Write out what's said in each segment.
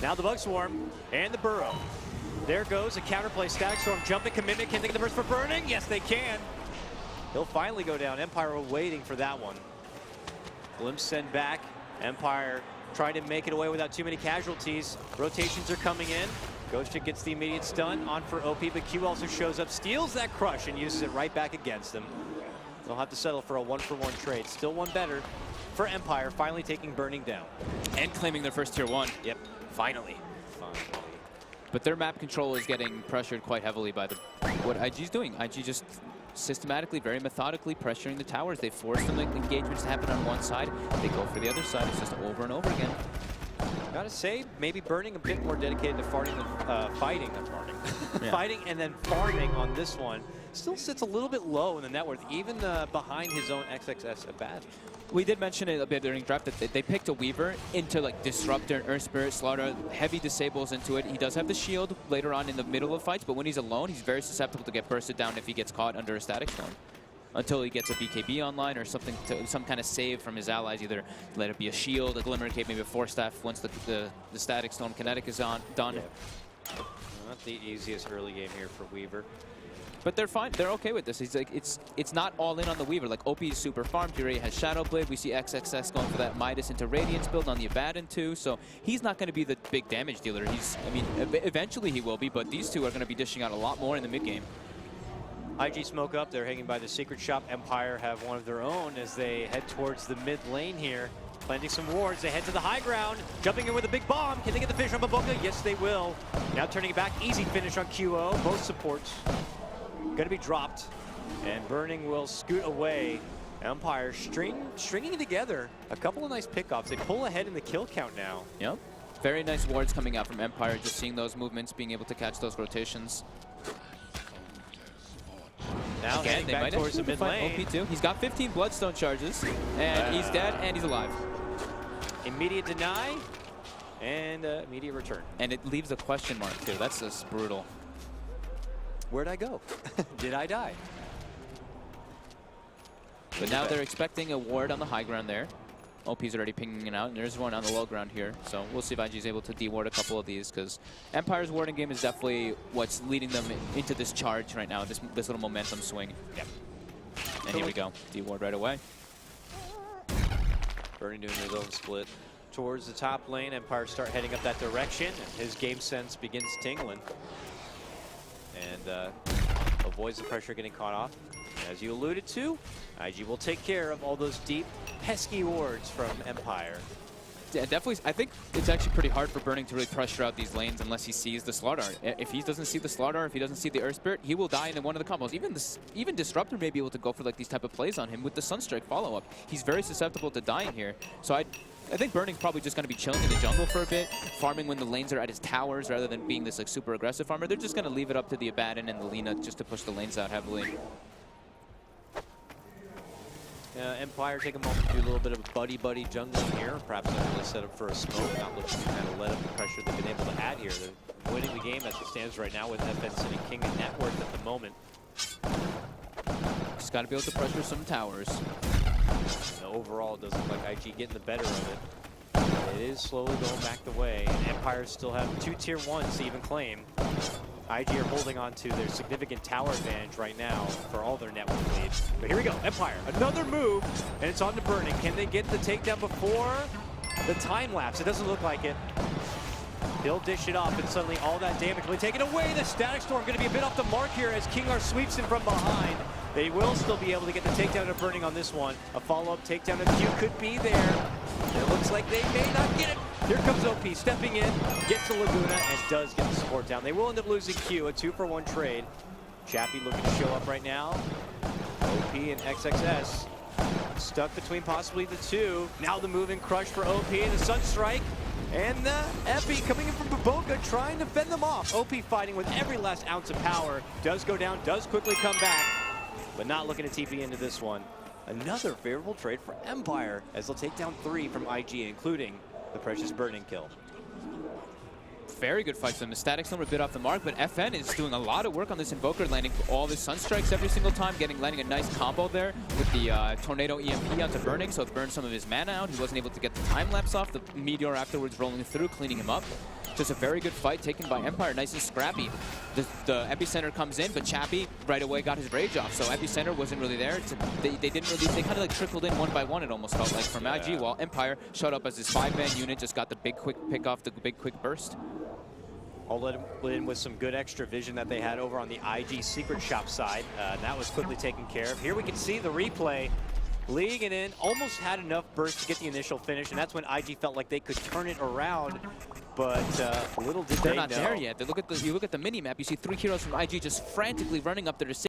Now the Bug Swarm and the Burrow. There goes a counterplay. Static Storm jumping commitment. Can they get the burst for burning? Yes, they can. He'll finally go down. Empire waiting for that one. Glimpse send back. Empire trying to make it away without too many casualties. Rotations are coming in. Ghostic gets the immediate stun on for OP, but Q also shows up, steals that crush, and uses it right back against them. They'll have to settle for a 1-for-1 trade. Still one better for Empire, finally taking Burning down. And claiming their first tier 1. Yep, finally. But their map control is getting pressured quite heavily by what IG's doing. IG just systematically, very methodically pressuring the towers. They force the engagements to happen on one side. They go for the other side. It's just over and over again. Gotta say, maybe Burning a bit more dedicated to fighting than farming. Yeah. Fighting and then farming on this one. Still sits a little bit low in the net worth, even behind his own XXS Abad. We did mention it a bit during draft that they picked a Weaver into like Disruptor, Earth Spirit, Slaughter, heavy disables into it. He does have the shield later on in the middle of fights, but when he's alone, he's very susceptible to get bursted down if he gets caught under a Static Storm. Until he gets a BKB online or something, some kind of save from his allies, either let it be a shield, a Glimmer Cape, maybe a Force Staff once the Static Storm kinetic is done. Yeah. Not the easiest early game here for Weaver. But they're fine. They're okay with this. He's like, it's not all in on the Weaver. Like OP is super farmed. He already has Shadow Blade. We see XXS going for that Midas into Radiance build on the Abaddon too. So he's not going to be the big damage dealer. I mean, eventually he will be, but these two are going to be dishing out a lot more in the mid game. IG smoke up. They're hanging by the secret shop. Empire have one of their own as they head towards the mid lane here. Planting some wards. They head to the high ground. Jumping in with a big bomb. Can they get the finish on Baboka? Yes, they will. Now turning it back. Easy finish on QO. Both supports going to be dropped. And Burning will scoot away. Empire stringing together a couple of nice pickoffs. They pull ahead in the kill count now. Yep. Very nice wards coming out from Empire. Just seeing those movements, being able to catch those rotations. Now again, they might towards the mid lane. OP2. He's got 15 Bloodstone charges, and he's dead, and he's alive. Immediate deny, and immediate return. And it leaves a question mark, too. That's just brutal. Where'd I go? Did I die? But now they're expecting a ward on the high ground there. OP's already pinging it out, and there's one on the low ground here. So we'll see if IG is able to deward a couple of these, because Empire's warding game is definitely what's leading them into this charge right now, this little momentum swing. Yep. And here we go. Deward right away. Burning doing his own split towards the top lane. Empire start heading up that direction, and his game sense begins tingling. And avoids the pressure getting caught off. As you alluded to, IG will take care of all those deep, pesky wards from Empire. Yeah, definitely. I think it's actually pretty hard for Burning to really pressure out these lanes unless he sees the Slaughter. If he doesn't see the Slaughter, if he doesn't see the Earth Spirit, he will die in one of the combos. Even Disruptor may be able to go for like these type of plays on him with the Sunstrike follow-up. He's very susceptible to dying here. So I think Burning's probably just going to be chilling in the jungle for a bit, farming when the lanes are at his towers rather than being this like super aggressive farmer. They're just going to leave it up to the Abaddon and the Lina just to push the lanes out heavily. Empire take a moment to do a little bit of buddy-buddy jungling here. Perhaps not really set up for a smoke, not looking to kind of let up the pressure they've been able to add here. They're winning the game as it stands right now with FN sitting king and net worth at the moment. Just got to be able to pressure some towers. And overall, it doesn't look like IG getting the better of it. It is slowly going back the way, and Empire still have 2 tier 1s to even claim. IG are holding on to their significant tower advantage right now for all their network leads. But here we go, Empire, another move, and it's on to Burning. Can they get the takedown before the time lapse? It doesn't look like it. He'll dish it off, and suddenly all that damage will be taken away. The Static Storm going to be a bit off the mark here as Kingar sweeps in from behind. They will still be able to get the takedown of Burning on this one. A follow-up takedown of Q could be there. It looks like they may not get it. Here comes OP stepping in, gets the Laguna, and does get the support down. They will end up losing Q, a 2-for-1 trade. Chappie looking to show up right now. OP and XXS stuck between possibly the two. Now the moving crush for OP and the Sunstrike. And Epi coming in from Baboka trying to fend them off. OP fighting with every last ounce of power. Does go down, does quickly come back, but not looking to TP into this one. Another favorable trade for Empire as they'll take down 3 from IG, including the precious Burning kill. Very good fight for them. The Static Storm a bit off the mark, but FN is doing a lot of work on this Invoker, landing all the Sunstrikes every single time, landing a nice combo there with the Tornado EMP out to Burning, so it burned some of his mana out. He wasn't able to get the time lapse off. The Meteor afterwards rolling through, cleaning him up. Just a very good fight taken by Empire, nice and scrappy. The Epicenter comes in, but Chappie right away got his rage off, so Epicenter wasn't really there. They kind of like trickled in one by one, it almost felt like, from IG, while Empire showed up as this 5-man unit, just got the big quick pick off, the big quick burst. All let in with some good extra vision that they had over on the IG Secret Shop side. That was quickly taken care of. Here we can see the replay. League and in, almost had enough burst to get the initial finish, and that's when IG felt like they could turn it around, but little did they know. They're not there yet. You look at the mini-map, you see 3 heroes from IG just frantically running up there to save.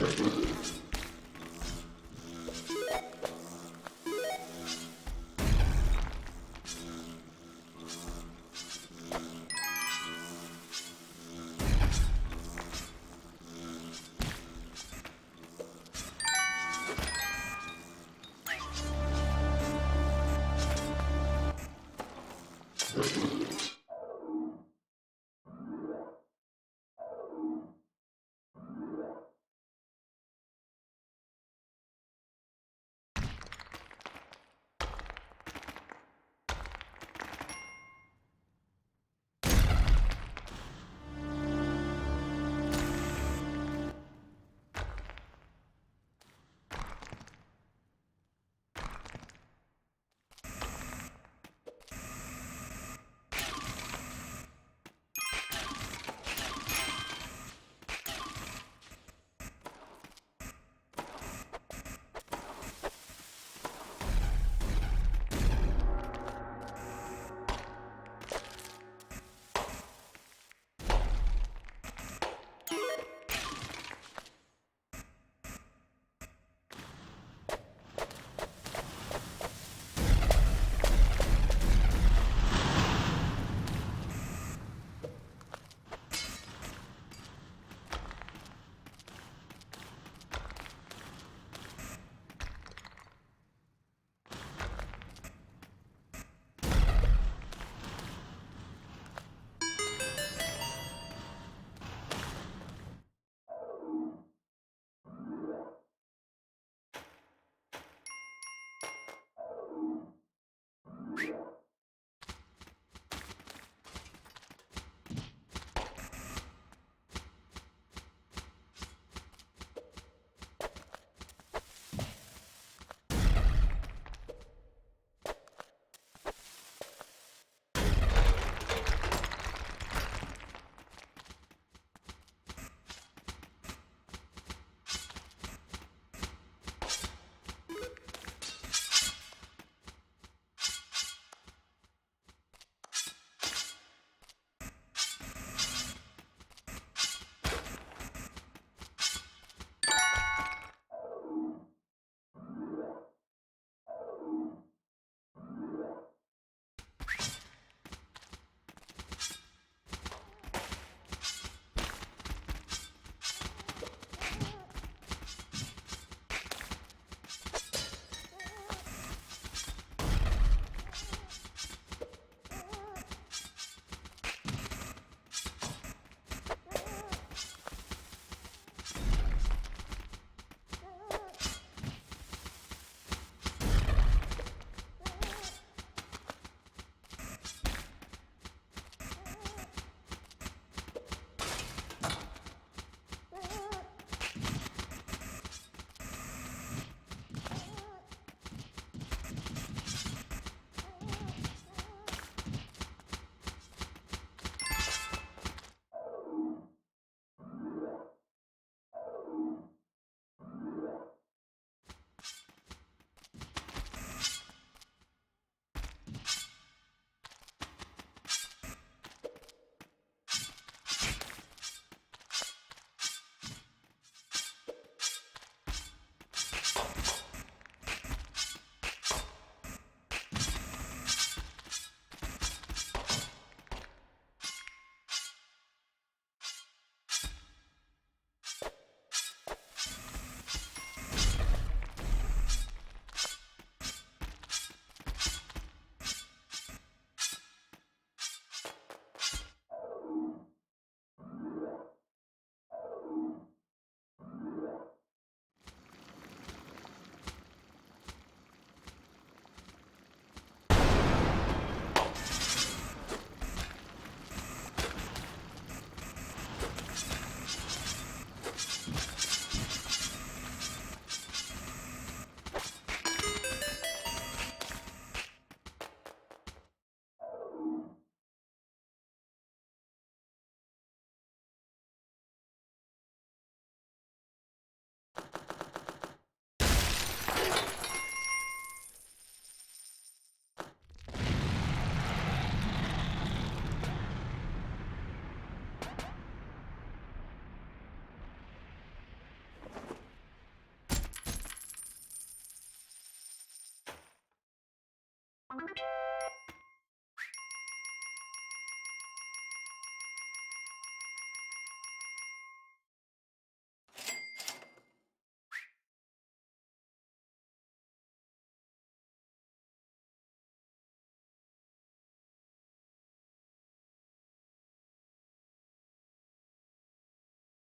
Thank you.